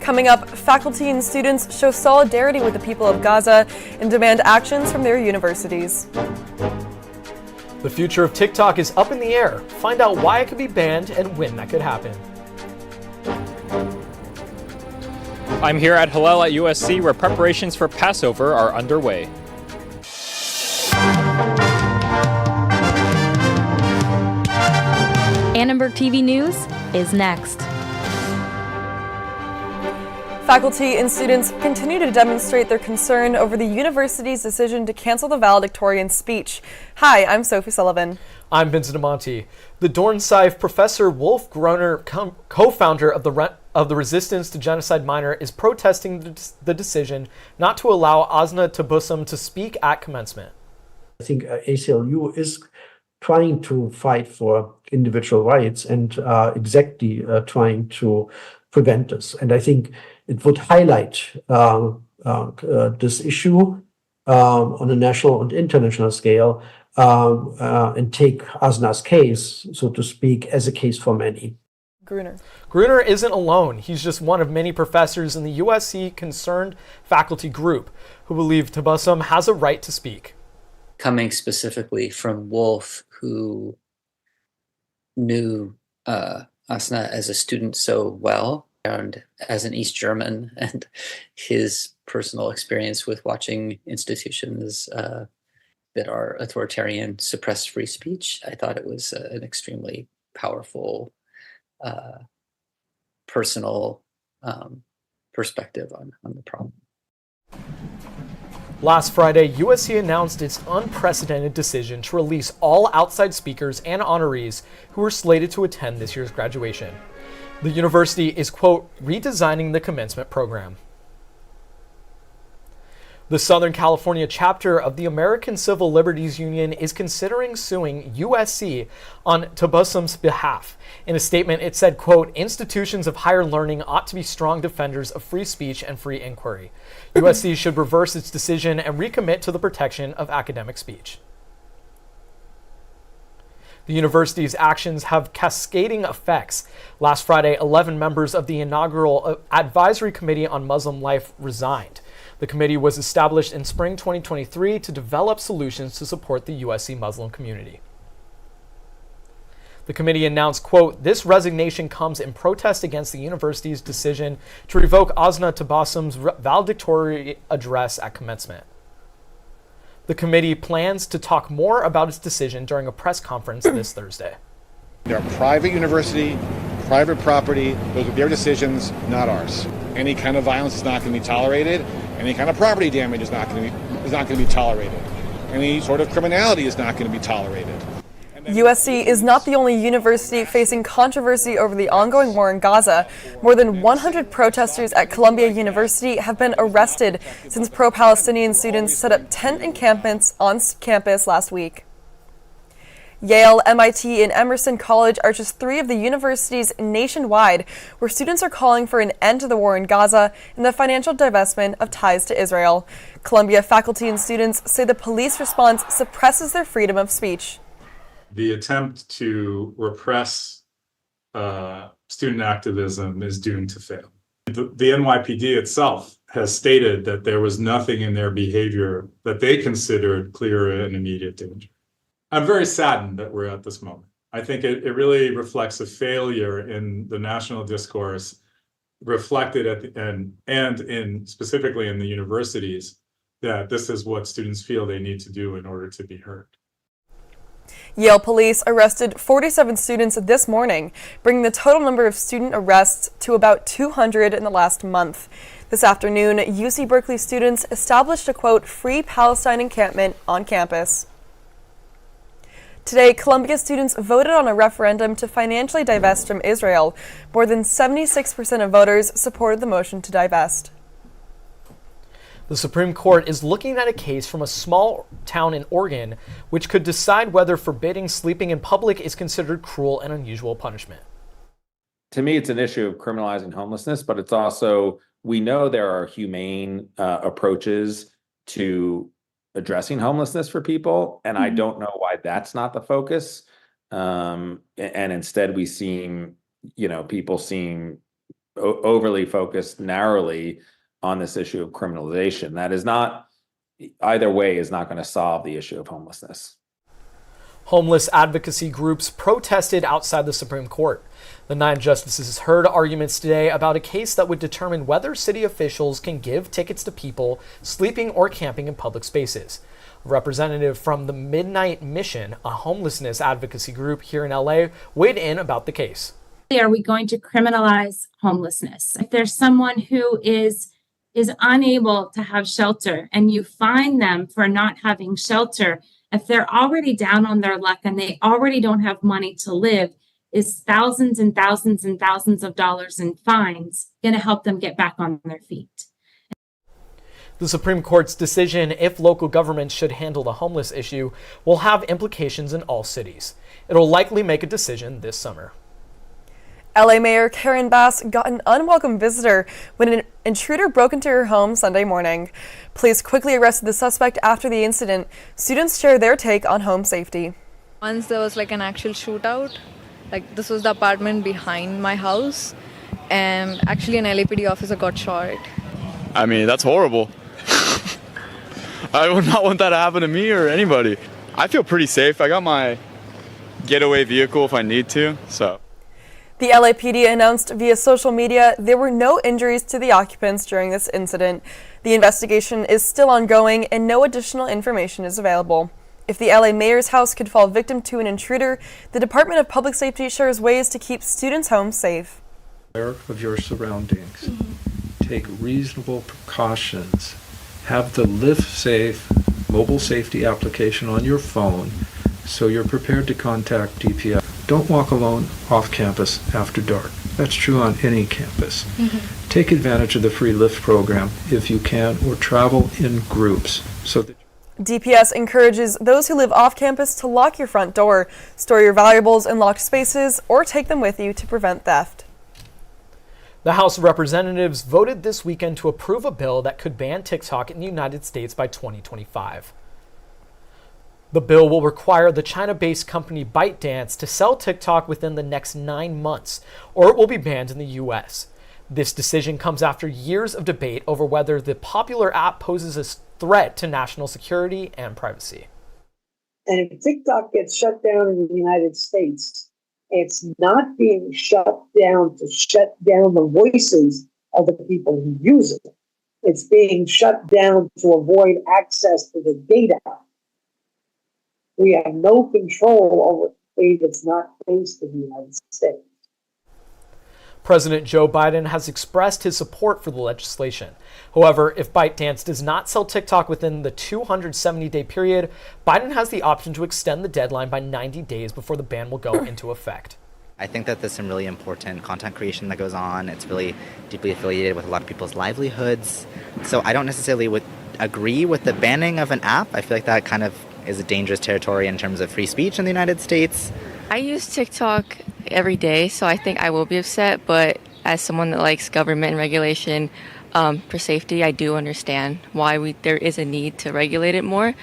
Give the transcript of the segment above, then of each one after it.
Coming up, faculty and students show solidarity with the people of Gaza and demand actions from their universities. The future of TikTok is up in the air. Find out why it could be banned and when that could happen. I'm here at Hillel at USC, where preparations for Passover are underway. Annenberg TV News is next. Faculty and students continue to demonstrate their concern over the university's decision to cancel the valedictorian speech. Hi, I'm Sophie Sullivan. I'm Vincent Amonte. The Dornsife professor Wolf Groner, co-founder of the Resistance to Genocide Minor, is protesting the decision not to allow Asna Tabassum to speak at commencement. I think ACLU is trying to fight for individual rights and exactly trying to prevent this. And I think it would highlight this issue on a national and international scale and take Asna's case, so to speak, as a case for many. Gruner isn't alone. He's just one of many professors in the USC Concerned Faculty Group who believe Tabassum has a right to speak. Coming specifically from Wolf, who knew Asna as a student so well, and as an East German, and his personal experience with watching institutions that are authoritarian suppress free speech, I thought it was an extremely powerful personal perspective on the problem. Last Friday, USC announced its unprecedented decision to release all outside speakers and honorees who were slated to attend this year's graduation. The university is, quote, redesigning the commencement program. The Southern California chapter of the American Civil Liberties Union is considering suing USC on Tabassum's behalf. In a statement, it said, quote, institutions of higher learning ought to be strong defenders of free speech and free inquiry. USC should reverse its decision and recommit to the protection of academic speech. The university's actions have cascading effects. Last Friday, 11 members of the inaugural Advisory Committee on Muslim Life resigned. The committee was established in spring 2023 to develop solutions to support the USC Muslim community. The committee announced, quote, this resignation comes in protest against the university's decision to revoke Asna Tabassum's valedictorian address at commencement. The committee plans to talk more about its decision during a press conference this Thursday. They're a private university, private property. Those are their decisions, not ours. Any kind of violence is not going to be tolerated. Any kind of property damage is not going to be tolerated. Any sort of criminality is not going to be tolerated. USC is not the only university facing controversy over the ongoing war in Gaza. More than 100 protesters at Columbia University have been arrested since pro-Palestinian students set up tent encampments on campus last week. Yale, MIT, and Emerson College are just three of the universities nationwide where students are calling for an end to the war in Gaza and the financial divestment of ties to Israel. Columbia faculty and students say the police response suppresses their freedom of speech. The attempt to repress student activism is doomed to fail. The NYPD itself has stated that there was nothing in their behavior that they considered clear and immediate danger. I'm very saddened that we're at this moment. I think it really reflects a failure in the national discourse reflected at the end and in specifically in the universities, that this is what students feel they need to do in order to be heard. Yale police arrested 47 students this morning, bringing the total number of student arrests to about 200 in the last month. This afternoon, UC Berkeley students established a, quote, free Palestine encampment on campus. Today, Columbia students voted on a referendum to financially divest from Israel. More than 76% of voters supported the motion to divest. The Supreme Court is looking at a case from a small town in Oregon which could decide whether forbidding sleeping in public is considered cruel and unusual punishment. To me, it's an issue of criminalizing homelessness, but it's also, we know there are humane approaches to addressing homelessness for people, and I don't know why that's not the focus. And instead we seem, people seem overly focused narrowly on this issue of criminalization. That is not, either way, is not going to solve the issue of homelessness. Homeless advocacy groups protested outside the Supreme Court. The 9 justices heard arguments today about a case that would determine whether city officials can give tickets to people sleeping or camping in public spaces. A representative from the Midnight Mission, a homelessness advocacy group here in LA, weighed in about the case. Are we going to criminalize homelessness? If there's someone who is unable to have shelter and you fine them for not having shelter, if they're already down on their luck and they already don't have money to live, is thousands and thousands and thousands of dollars in fines going to help them get back on their feet? The Supreme Court's decision if local governments should handle the homeless issue will have implications in all cities. It'll likely make a decision this summer. LA Mayor Karen Bass got an unwelcome visitor when an intruder broke into her home Sunday morning. Police quickly arrested the suspect after the incident. Students share their take on home safety. Once there was like an actual shootout. Like this was the apartment behind my house, and actually an LAPD officer got shot. I mean, that's horrible. I would not want that to happen to me or anybody. I feel pretty safe. I got my getaway vehicle if I need to, so. The LAPD announced via social media there were no injuries to the occupants during this incident. The investigation is still ongoing and no additional information is available. If the LA mayor's house could fall victim to an intruder, the Department of Public Safety shares ways to keep students' homes safe. Aware of your surroundings. Take reasonable precautions. Have the Live Safe mobile safety application on your phone so you're prepared to contact DPS. Don't walk alone off campus after dark. That's true on any campus. Take advantage of the free Lyft program if you can, or travel in groups. DPS encourages those who live off campus to lock your front door, store your valuables in locked spaces, or take them with you to prevent theft. The House of Representatives voted this weekend to approve a bill that could ban TikTok in the United States by 2025. The bill will require the China-based company ByteDance to sell TikTok within the next 9 months, or it will be banned in the U.S. This decision comes after years of debate over whether the popular app poses a threat to national security and privacy. And if TikTok gets shut down in the United States, it's not being shut down to shut down the voices of the people who use it. It's being shut down to avoid access to the data. We have no control over it if it's not based in the United States. President Joe Biden has expressed his support for the legislation. However, if ByteDance does not sell TikTok within the 270-day period, Biden has the option to extend the deadline by 90 days before the ban will go into effect. I think that there's some really important content creation that goes on. It's really deeply affiliated with a lot of people's livelihoods. So I don't necessarily agree with the banning of an app. I feel like that kind of is a dangerous territory in terms of free speech in the United States. I use TikTok every day, so I think I will be upset, but as someone that likes government and regulation for safety, I do understand why there is a need to regulate it more.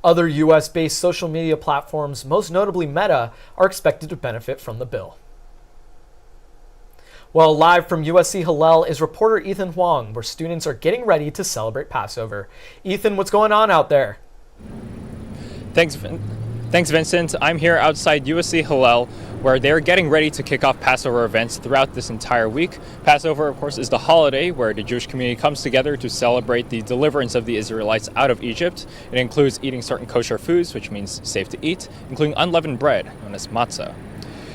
Other U.S.-based social media platforms, most notably Meta, are expected to benefit from the bill. Well, live from USC Hillel is reporter Ethan Huang, where students are getting ready to celebrate Passover. Ethan, what's going on out there? Thanks, Vincent. I'm here outside USC Hillel, where they're getting ready to kick off Passover events throughout this entire week. Passover, of course, is the holiday where the Jewish community comes together to celebrate the deliverance of the Israelites out of Egypt. It includes eating certain kosher foods, which means safe to eat, including unleavened bread, known as matzah.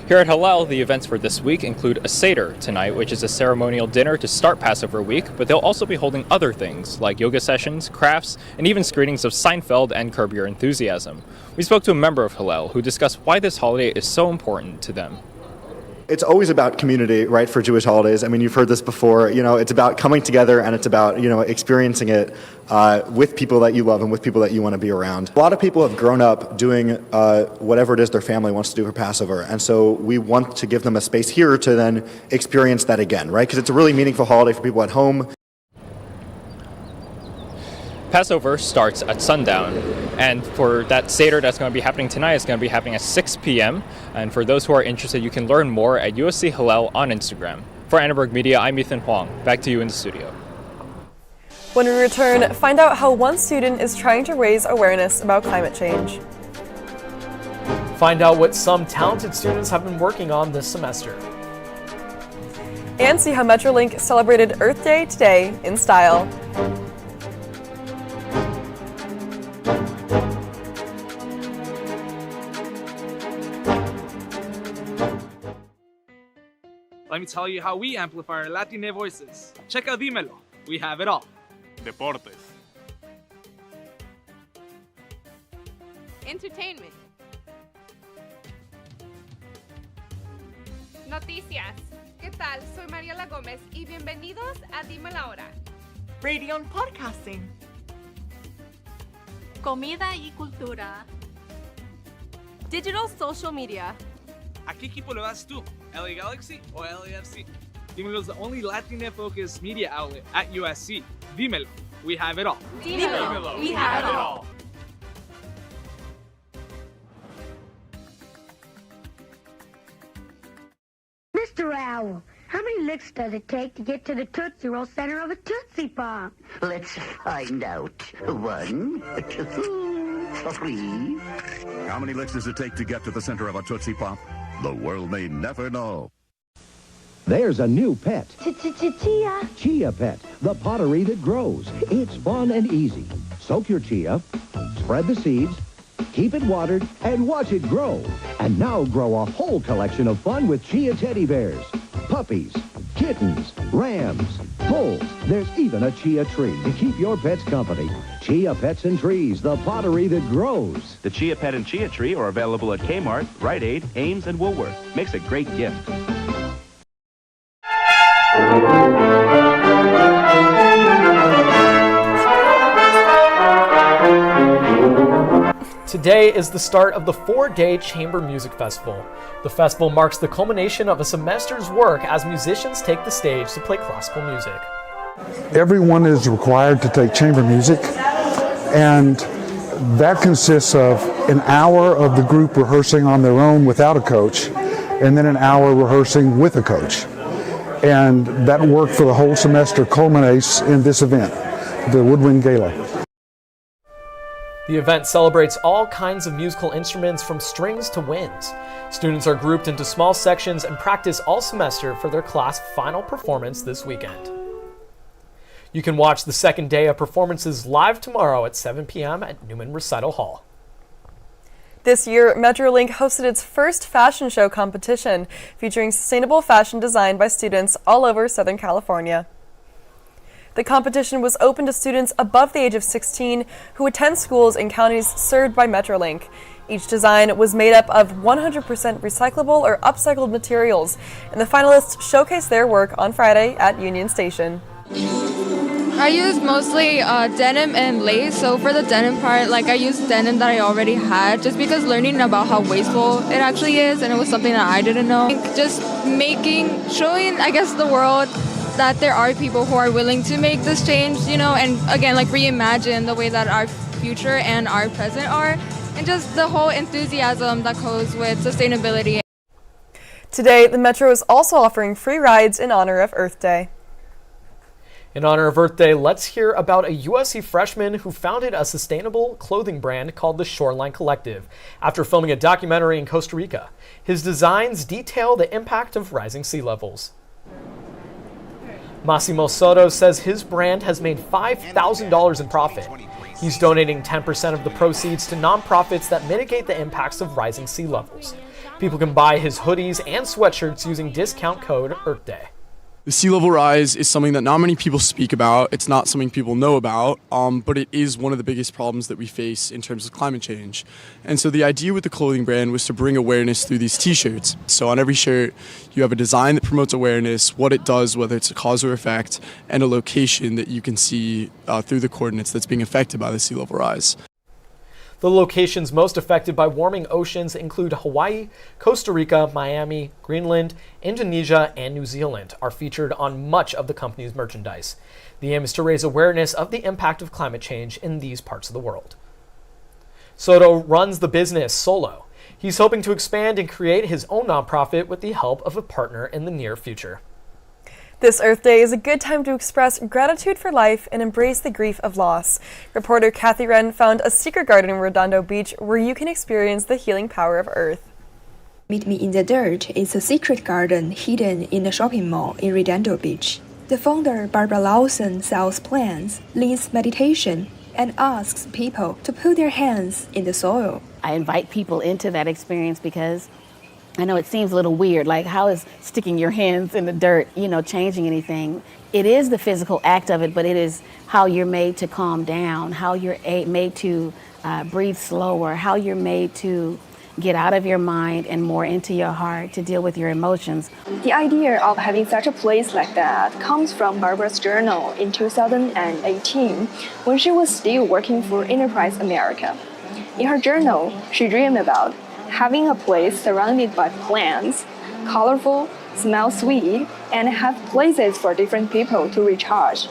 Here at Hillel, the events for this week include a Seder tonight, which is a ceremonial dinner to start Passover week, but they'll also be holding other things like yoga sessions, crafts, and even screenings of Seinfeld and Curb Your Enthusiasm. We spoke to a member of Hillel who discussed why this holiday is so important to them. It's always about community, right, for Jewish holidays. I mean, you've heard this before. It's about coming together, and it's about, experiencing it with people that you love and with people that you want to be around. A lot of people have grown up doing whatever it is their family wants to do for Passover, and so we want to give them a space here to then experience that again, right? Because it's a really meaningful holiday for people at home. Passover starts at sundown, and for that Seder that's going to be happening tonight, it's going to be happening at 6 p.m. And for those who are interested, you can learn more at USC Hillel on Instagram. For Annenberg Media, I'm Ethan Huang. Back to you in the studio. When we return, find out how one student is trying to raise awareness about climate change. Find out what some talented students have been working on this semester. And see how Metrolink celebrated Earth Day today in style. Let me tell you how we amplify our Latine voices. Check out Dímelo. We have it all. Deportes. Entertainment. Noticias. ¿Qué tal? Soy Mariela Gómez y bienvenidos a Dímelo Ahora. Radio and podcasting. Comida y cultura. Digital social media. ¿A qué equipo le vas tú? LA Galaxy o LAFC? Dímelo is the only Latina-focused media outlet at USC. Dímelo. We have it all. Dímelo. We have it all. Mr. Owl, how many licks does it take to get to the Tootsie Roll center of a Tootsie Pop? Let's find out. 1, 2, 3. How many licks does it take to get to the center of a Tootsie Pop? The world may never know. There's a new pet. Chia. Chia Pet, the pottery that grows. It's fun and easy. Soak your chia, spread the seeds, keep it watered, and watch it grow. And now grow a whole collection of fun with Chia teddy bears, puppies, kittens, rams, bulls. There's even a chia tree to keep your pets company. Chia Pets and Trees, the pottery that grows. The Chia Pet and Chia Tree are available at Kmart, Rite Aid, Ames, and Woolworth. Makes a great gift. Today is the start of the 4-day Chamber Music Festival. The festival marks the culmination of a semester's work as musicians take the stage to play classical music. Everyone is required to take chamber music, and that consists of an hour of the group rehearsing on their own without a coach, and then an hour rehearsing with a coach. And that work for the whole semester culminates in this event, the Woodwind Gala. The event celebrates all kinds of musical instruments from strings to winds. Students are grouped into small sections and practice all semester for their class final performance this weekend. You can watch the second day of performances live tomorrow at 7 p.m. at Newman Recital Hall. This year, Metrolink hosted its first fashion show competition featuring sustainable fashion design by students all over Southern California. The competition was open to students above the age of 16 who attend schools in counties served by Metrolink. Each design was made up of 100% recyclable or upcycled materials, and the finalists showcased their work on Friday at Union Station. I use mostly denim and lace. So for the denim part, I used denim that I already had just because learning about how wasteful it actually is, and it was something that I didn't know. Just showing, I guess, the world that there are people who are willing to make this change, and again, reimagine the way that our future and our present are, and just the whole enthusiasm that goes with sustainability. Today, the Metro is also offering free rides in honor of Earth Day. In honor of Earth Day, let's hear about a USC freshman who founded a sustainable clothing brand called the Shoreline Collective after filming a documentary in Costa Rica. His designs detail the impact of rising sea levels. Massimo Soto says his brand has made $5,000 in profit. He's donating 10% of the proceeds to nonprofits that mitigate the impacts of rising sea levels. People can buy his hoodies and sweatshirts using discount code EarthDay. The sea level rise is something that not many people speak about. It's not something people know about, but it is one of the biggest problems that we face in terms of climate change. And so the idea with the clothing brand was to bring awareness through these t-shirts. So on every shirt, you have a design that promotes awareness, what it does, whether it's a cause or effect, and a location that you can see through the coordinates that's being affected by the sea level rise. The locations most affected by warming oceans include Hawaii, Costa Rica, Miami, Greenland, Indonesia, and New Zealand are featured on much of the company's merchandise. The aim is to raise awareness of the impact of climate change in these parts of the world. Soto runs the business solo. He's hoping to expand and create his own nonprofit with the help of a partner in the near future. This Earth Day is a good time to express gratitude for life and embrace the grief of loss. Reporter Kathy Wren found a secret garden in Redondo Beach where you can experience the healing power of Earth. Meet Me in the Dirt is a secret garden hidden in a shopping mall in Redondo Beach. The founder, Barbara Lawson, sells plants, leads meditation, and asks people to put their hands in the soil. I invite people into that experience because I know it seems a little weird, like how is sticking your hands in the dirt, changing anything? It is the physical act of it, but it is how you're made to calm down, how you're made to breathe slower, how you're made to get out of your mind and more into your heart to deal with your emotions. The idea of having such a place like that comes from Barbara's journal in 2018 when she was still working for Enterprise America. In her journal, she dreamed about having a place surrounded by plants, colorful, smell sweet, and have places for different people to recharge.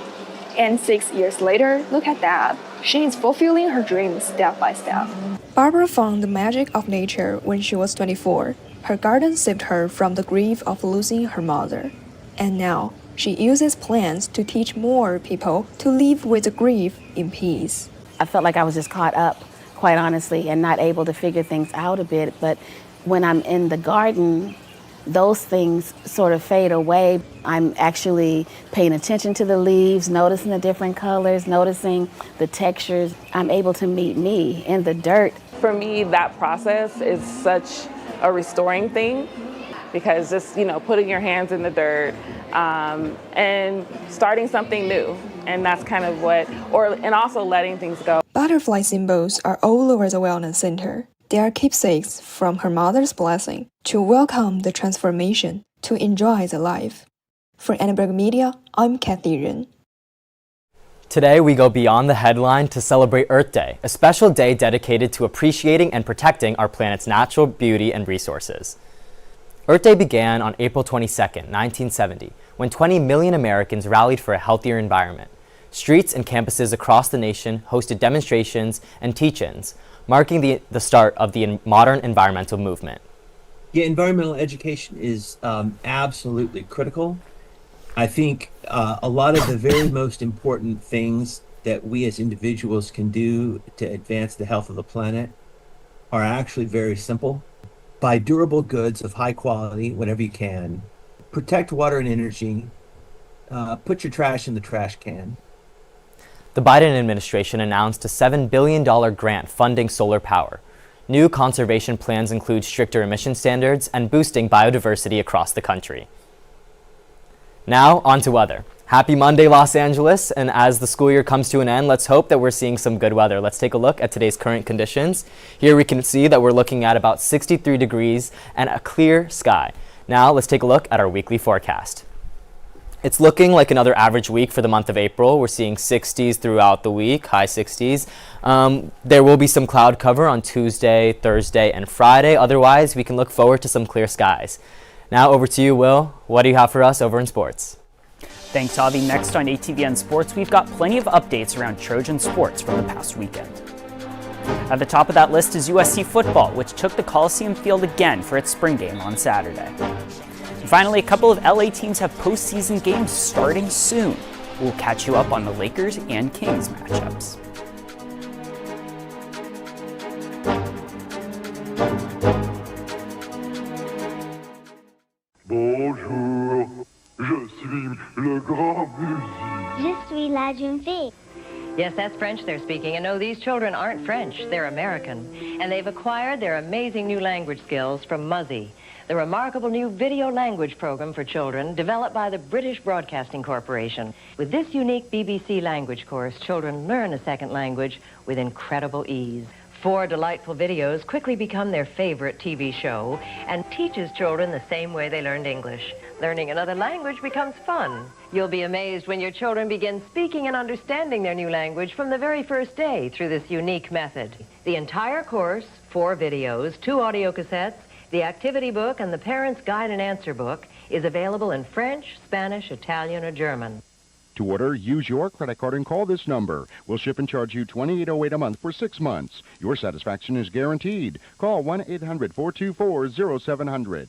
And 6 years later, look at that. She is fulfilling her dreams step by step. Barbara found the magic of nature when she was 24. Her garden saved her from the grief of losing her mother. And now, she uses plants to teach more people to live with the grief in peace. I felt like I was just caught up, quite honestly, and not able to figure things out a bit. But when I'm in the garden, those things sort of fade away. I'm actually paying attention to the leaves, noticing the different colors, noticing the textures. I'm able to meet me in the dirt. For me, that process is such a restoring thing because just, putting your hands in the dirt and starting something new. And that's kind of and also letting things go. Butterfly symbols are all over the Wellness Center. They are keepsakes from her mother's blessing to welcome the transformation, to enjoy the life. For Annenberg Media, I'm Kathy Wren. Today we go beyond the headline to celebrate Earth Day, a special day dedicated to appreciating and protecting our planet's natural beauty and resources. Earth Day began on April 22, 1970, when 20 million Americans rallied for a healthier environment. Streets and campuses across the nation hosted demonstrations and teach-ins, marking the start of the modern environmental movement. Yeah, environmental education is absolutely critical. I think a lot of the very most important things that we as individuals can do to advance the health of the planet are actually very simple. Buy durable goods of high quality whenever you can. Protect water and energy. Put your trash in the trash can. The Biden administration announced a $7 billion grant funding solar power. New conservation plans include stricter emission standards and boosting biodiversity across the country. Now, on to weather. Happy Monday, Los Angeles, and as the school year comes to an end, let's hope that we're seeing some good weather. Let's take a look at today's current conditions. Here we can see that we're looking at about 63 degrees and a clear sky. Now, let's take a look at our weekly forecast. It's looking like another average week for the month of April. We're seeing 60s throughout the week, high 60s. There will be some cloud cover on Tuesday, Thursday, and Friday. Otherwise, we can look forward to some clear skies. Now over to you, Will. What do you have for us over in sports? Thanks, Avi. Next on ATVN Sports, we've got plenty of updates around Trojan sports from the past weekend. At the top of that list is USC football, which took the Coliseum Field again for its spring game on Saturday. And finally, a couple of LA teams have postseason games starting soon. We'll catch you up on the Lakers and Kings matchups. Bonjour, je suis le grand musée. Je suis la jeune fille. Yes, that's French they're speaking. And no, these children aren't French. They're American. And they've acquired their amazing new language skills from Muzzy, the remarkable new video language program for children developed by the British Broadcasting Corporation. With this unique BBC language course, children learn a second language with incredible ease. 4 delightful videos quickly become their favorite TV show and teaches children the same way they learned English. Learning another language becomes fun. You'll be amazed when your children begin speaking and understanding their new language from the very first day through this unique method. The entire course, 4 videos, 2 audio cassettes, the activity book, and the Parent's Guide and Answer book is available in French, Spanish, Italian, or German. To order, use your credit card and call this number. We'll ship and charge you $28.08 a month for 6 months. Your satisfaction is guaranteed. Call 1-800-424-0700.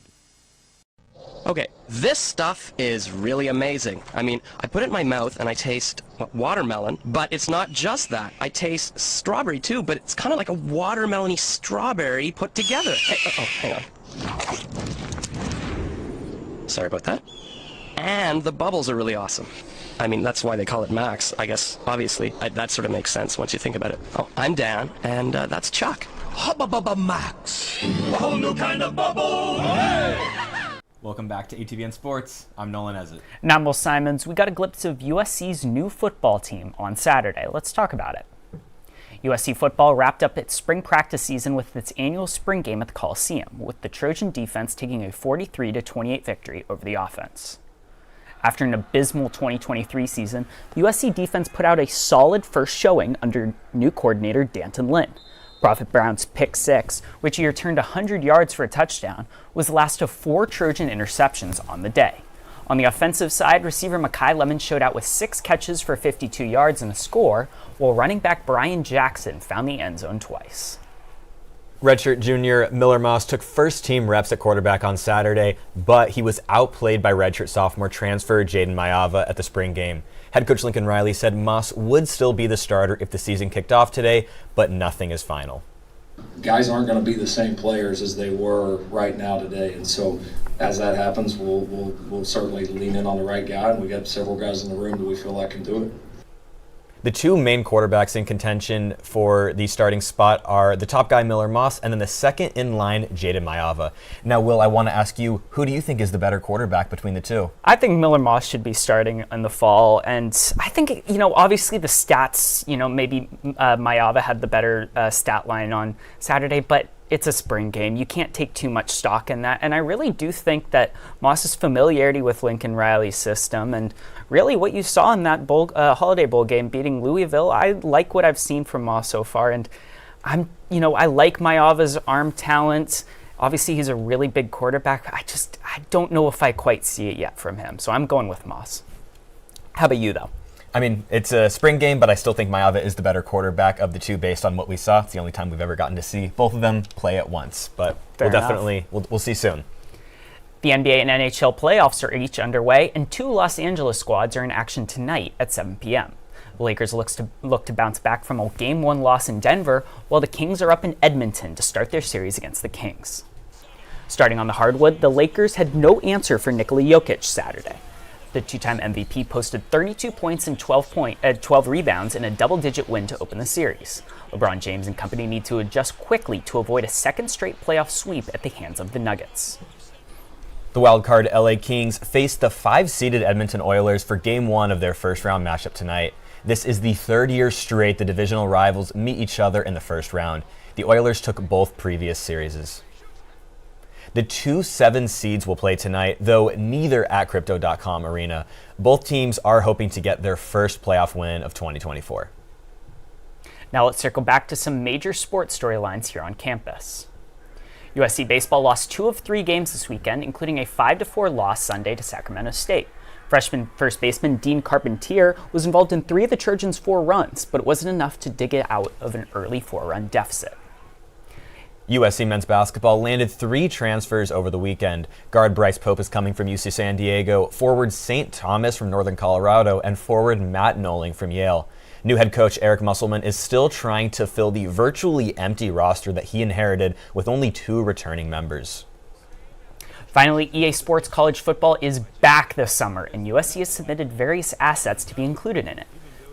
Okay, this stuff is really amazing. I mean, I put it in my mouth and I taste watermelon, but it's not just that. I taste strawberry too, but it's kind of like a watermelon-y strawberry put together. Hey, hang on. Sorry about that. And the bubbles are really awesome. I mean, that's why they call it Max, I guess, obviously. That sort of makes sense once you think about it. Oh, I'm Dan, and that's Chuck. Hubba Max. A whole new kind of bubble. Hey! Welcome back to ATVN Sports. I'm Nolan Ezett. And I'm Will Simons. We got a glimpse of USC's new football team on Saturday. Let's talk about it. USC football wrapped up its spring practice season with its annual spring game at the Coliseum, with the Trojan defense taking a 43-28 victory over the offense. After an abysmal 2023 season, the USC defense put out a solid first showing under new coordinator Danton Lynn. Prophet Brown's pick six, which he returned 100 yards for a touchdown, was the last of 4 Trojan interceptions on the day. On the offensive side, receiver Mekhi Lemon showed out with 6 catches for 52 yards and a score, while running back Brian Jackson found the end zone twice. Redshirt junior Miller Moss took first-team reps at quarterback on Saturday, but he was outplayed by redshirt sophomore transfer Jaden Mayava at the spring game. Head coach Lincoln Riley said Moss would still be the starter if the season kicked off today, but nothing is final. Guys aren't going to be the same players as they were right now today, and so as that happens, we'll certainly lean in on the right guy, and we got several guys in the room that we feel like can do it. The 2 main quarterbacks in contention for the starting spot are the top guy, Miller Moss, and then the second in line, Jaden Mayava. Now, Will, I want to ask you, who do you think is the better quarterback between the two? I think Miller Moss should be starting in the fall, and I think, obviously the stats, maybe Mayava had the better stat line on Saturday, but it's a spring game. You can't take too much stock in that. And I really do think that Moss's familiarity with Lincoln Riley's system and really what you saw in that Holiday Bowl game beating Louisville, I like what I've seen from Moss so far. And I like Mayava's arm talent. Obviously, he's a really big quarterback. I don't know if I quite see it yet from him. So I'm going with Moss. How about you, though? I mean, it's a spring game, but I still think Mayava is the better quarterback of the two based on what we saw. It's the only time we've ever gotten to see both of them play at once, but we'll see soon. The NBA and NHL playoffs are each underway, and 2 Los Angeles squads are in action tonight at 7 p.m. The Lakers look to bounce back from a Game 1 loss in Denver, while the Kings are up in Edmonton to start their series against the Kings. Starting on the hardwood, the Lakers had no answer for Nikola Jokic Saturday. The 2-time MVP posted 32 points and 12 rebounds in a double-digit win to open the series. LeBron James and company need to adjust quickly to avoid a second straight playoff sweep at the hands of the Nuggets. The wildcard LA Kings face the 5-seeded Edmonton Oilers for Game 1 of their first-round matchup tonight. This is the 3rd year straight the divisional rivals meet each other in the first round. The Oilers took both previous series. The 2 7 seeds will play tonight, though neither at Crypto.com Arena. Both teams are hoping to get their first playoff win of 2024. Now let's circle back to some major sports storylines here on campus. USC baseball lost 2 of 3 games this weekend, including a 5-4 loss Sunday to Sacramento State. Freshman first baseman Dean Carpentier was involved in 3 of the Trojans' 4 runs, but it wasn't enough to dig it out of an early 4-run deficit. USC men's basketball landed 3 transfers over the weekend. Guard Bryce Pope is coming from UC San Diego, forward St. Thomas from Northern Colorado, and forward Matt Noling from Yale. New head coach Eric Musselman is still trying to fill the virtually empty roster that he inherited with only 2 returning members. Finally, EA Sports College Football is back this summer, and USC has submitted various assets to be included in it.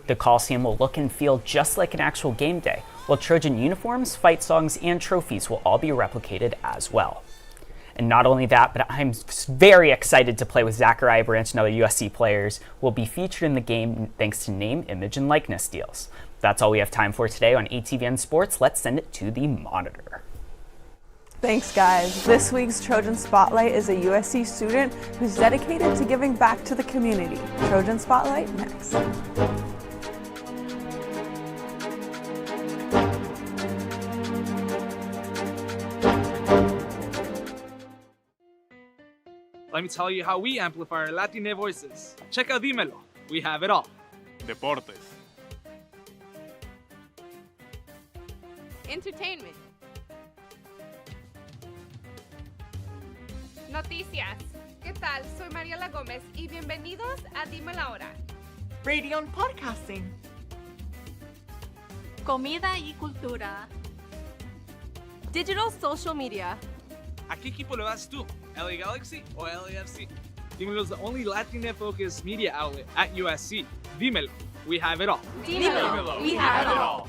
The Coliseum will look and feel just like an actual game day, while Trojan uniforms, fight songs, and trophies will all be replicated as well. And not only that, but I'm very excited to play with Zachariah Branch and other USC players who will be featured in the game thanks to name, image, and likeness deals. That's all we have time for today on ATVN Sports. Let's send it to the monitor. Thanks, guys. This week's Trojan Spotlight is a USC student who's dedicated to giving back to the community. Trojan Spotlight next. Let me tell you how we amplify our Latine voices. Check out Dímelo. We have it all. Deportes. Entertainment. Noticias. ¿Qué tal? Soy Mariela Gómez y bienvenidos a Dime la Hora. Radio and Podcasting. Comida y cultura. Digital social media. ¿A qué equipo le vas tú? LA Galaxy o LAFC? Dímelo is the only Latina-focused media outlet at USC. Dímelo, we have it all. Dímelo, we have it all.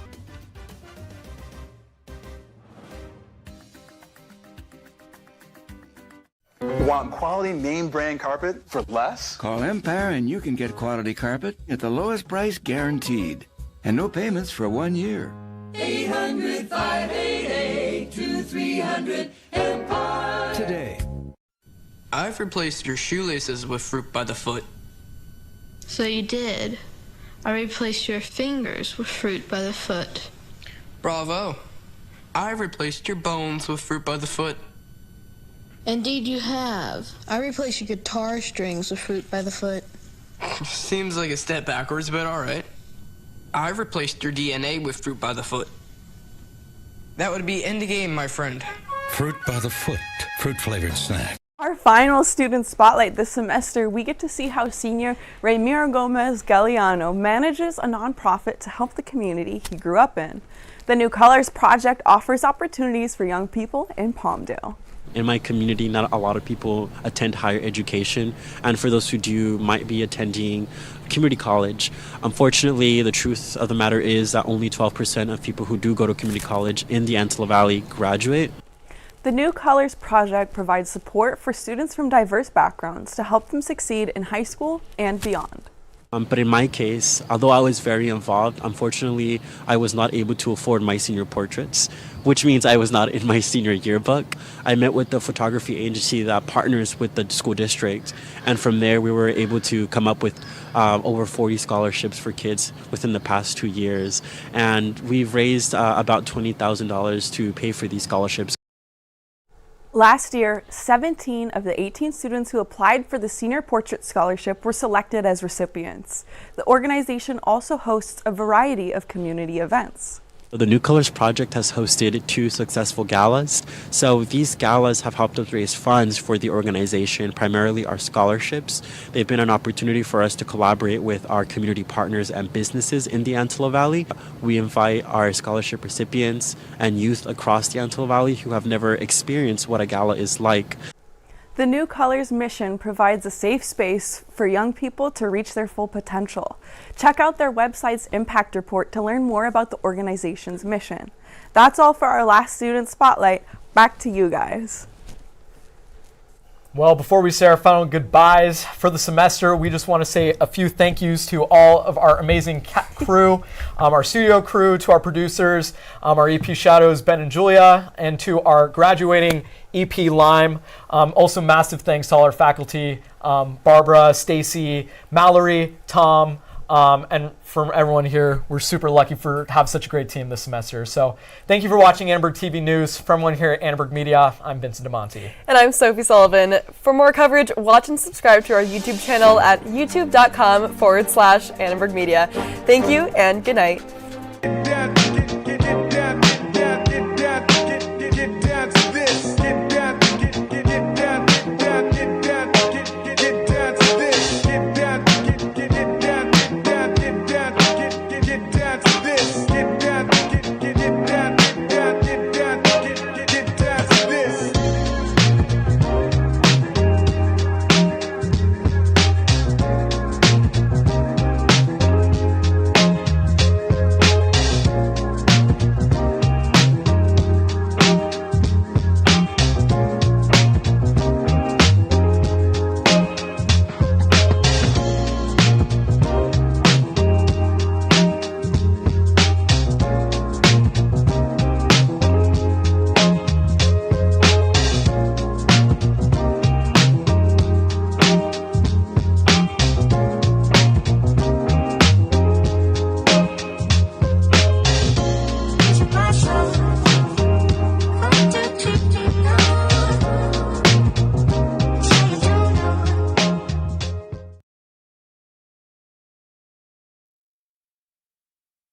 Want quality name brand carpet for less? Call Empire and you can get quality carpet at the lowest price guaranteed. And no payments for 1 year. 800-588-2300 Empire. Today. I've replaced your shoelaces with fruit by the foot. So you did. I replaced your fingers with fruit by the foot. Bravo. I've replaced your bones with fruit by the foot. Indeed you have. I replaced your guitar strings with fruit by the foot. Seems like a step backwards, but alright. I've replaced your DNA with fruit by the foot. That would be end the game, my friend. Fruit by the foot, fruit-flavored snack. Our final student spotlight this semester, we get to see how senior Ramiro Gomez Galeano manages a nonprofit to help the community he grew up in. The New Colors Project offers opportunities for young people in Palmdale. In my community, not a lot of people attend higher education, and for those who do, might be attending community college. Unfortunately, the truth of the matter is that only 12% of people who do go to community college in the Antelope Valley graduate. The New Colors Project provides support for students from diverse backgrounds to help them succeed in high school and beyond. But in my case, although I was very involved, unfortunately, I was not able to afford my senior portraits, which means I was not in my senior yearbook. I met with the photography agency that partners with the school district, and from there we were able to come up with over 40 scholarships for kids within the past 2 years, and we've raised about $20,000 to pay for these scholarships. Last year, 17 of the 18 students who applied for the Senior Portrait Scholarship were selected as recipients. The organization also hosts a variety of community events. The New Colors Project has hosted 2 successful galas. So these galas have helped us raise funds for the organization, primarily our scholarships. They've been an opportunity for us to collaborate with our community partners and businesses in the Antelope Valley. We invite our scholarship recipients and youth across the Antelope Valley who have never experienced what a gala is like. The New Colors mission provides a safe space for young people to reach their full potential. Check out their website's impact report to learn more about the organization's mission. That's all for our last student spotlight. Back to you guys. Well, before we say our final goodbyes for the semester, we just want to say a few thank yous to all of our amazing crew, our studio crew, to our producers, our EP Shadows, Ben and Julia, and to our graduating EP Lime. Also massive thanks to all our faculty, Barbara, Stacy, Mallory, Tom, and from everyone here. We're super lucky to have such a great team this semester. So thank you for watching Annenberg TV News. From everyone here at Annenberg Media, I'm Vincent DeMonte. And I'm Sophie Sullivan. For more coverage, watch and subscribe to our YouTube channel at youtube.com/Annenberg Media. Thank you and good night.